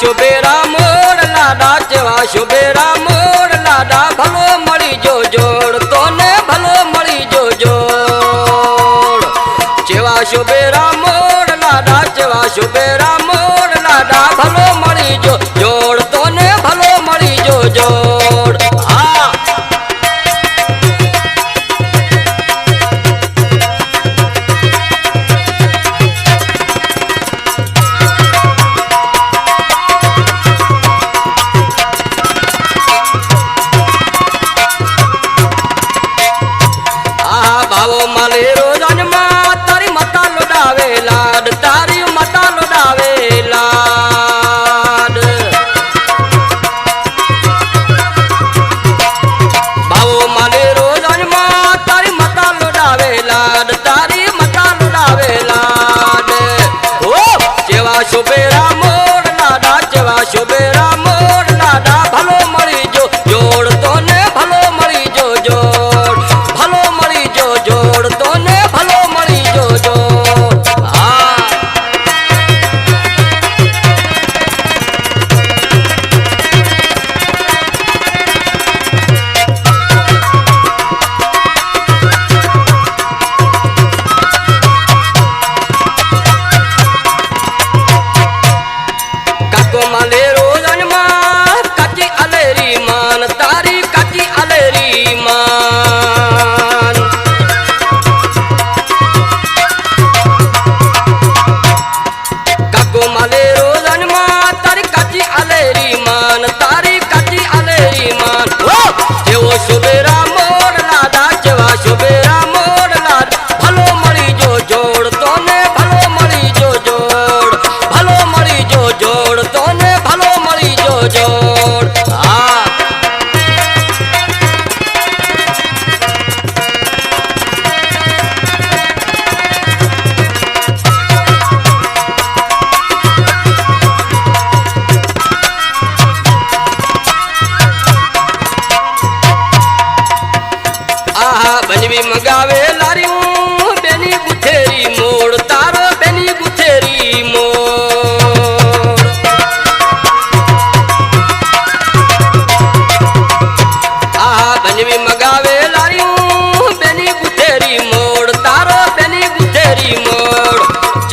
शुभेरा मोड़ लाडा जेवा शुभेरा मोड़ लाडा भलो मળી जो जोड़ तोने भलो मળી जो जोड़ जेवा शुभेरा मोड़ लाडा जेवा शुभेरा मोड़ लाडा भलो मળી जो जोड़ तोने भलो मળી जो जोड़ हाँ भावो माले रोजन मां तारी मता लुडावे लाड तारी मता लुडावे लाड भावो माले रोजन मां तारी मता लुडावे लाड तारी मता लुडावे लाड ओ जेवा शुभेरा मोड़ लाडा जेवा शुभेरा मोड़ लाडा भलो मળી जो जोड़ तोने भलो मળી जो जोड़ भलो मળી जो जोड़ तोने भलो मળી जो जोड़ हाँ काको माले रोजन मां काची अलेरी मान तारी काची अलेरी मान काको माले रोजन मां तारी काची अलेरी मान तारी काची अलेरी मान ओ जेवो शुभेरा मोड़ लाडा जेवा शुभेरा मोड़ लाड भलो मળી जो जोड़ तोने भलो मળી जो जोड़ भलो मળી जो जोड़ तोने भलो मળી जो जोड़ हाँ आहा बनवी मंगावे लारियूं बेनी गुथेरी मोड़ तारो बेनी गुथेरी मोड़ आहा बनवी मंगावे लारियूं बेनी गुथेरी मोड़ तारो बेनी गुथेरी मोड़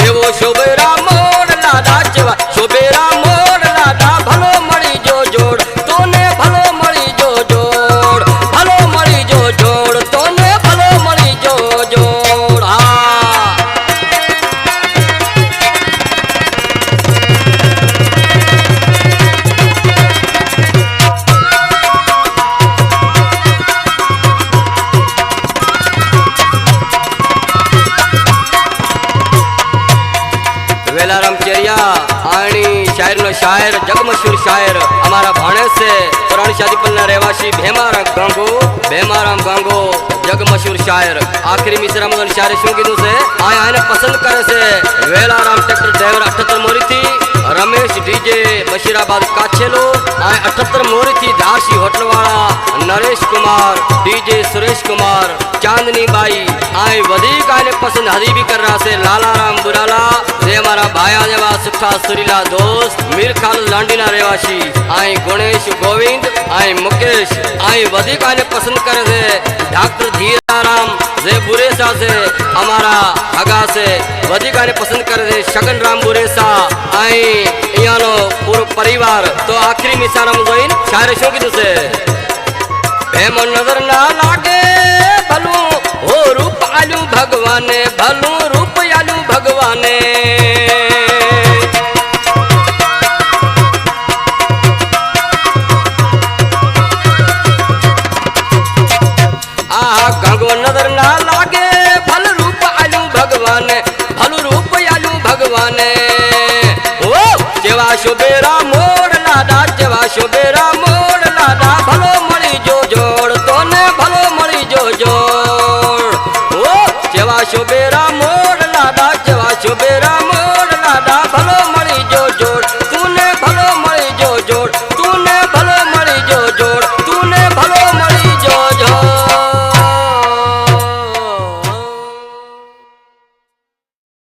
जेवो शुभेरा मोड़ लाडा जेवा शुभेरा मोड़ लाडा भलो मળી जो जोड़ तोने भलो मળી जो जोड़ भलो मળી जो जोड़ तोने भलो मળી जो जोड़ हाँ वेलाराम चेरिया आणि शायर नो शायर जगमशहूर शायर हमारा भाणे से पुरानी शादीपल ना रहवासी भेमाराम गांगो जगमशहूर शायर आखिरी मिसरा में शायर शू कीधु से आया आने पसंद करे से वेलाराम ट्रैक्टर ड्राइवर 78 मोरी थी रमेश डीजे बशीराबाद काछेलो आए 78 मोरी थी दासी होटल वाला Naresh Kumar DJ Suresh Kumar Chandni by आए वधिक आने पसंद हरी भी कर रहा से लालाराम बुराला जे हमारा भाया जेवा सुठा सुरीला दोस्त मीर खाल लांडीना रहवासी आए गणेश गोविंद आए मुकेश आए वधिक आने पसंद करे से डॉक्टर धीराराम जे बुरेसा से हमारा हगा से वधिक आने पसंद करे से शगन राम बुरेसा आए यानो पूरा परिवार तो आखिरी मिसारा में जोइन शायर शो की से प्रेम नजर ना लागे भलू हो रूप आलू भगवाने भलू रूप आलू भगवाने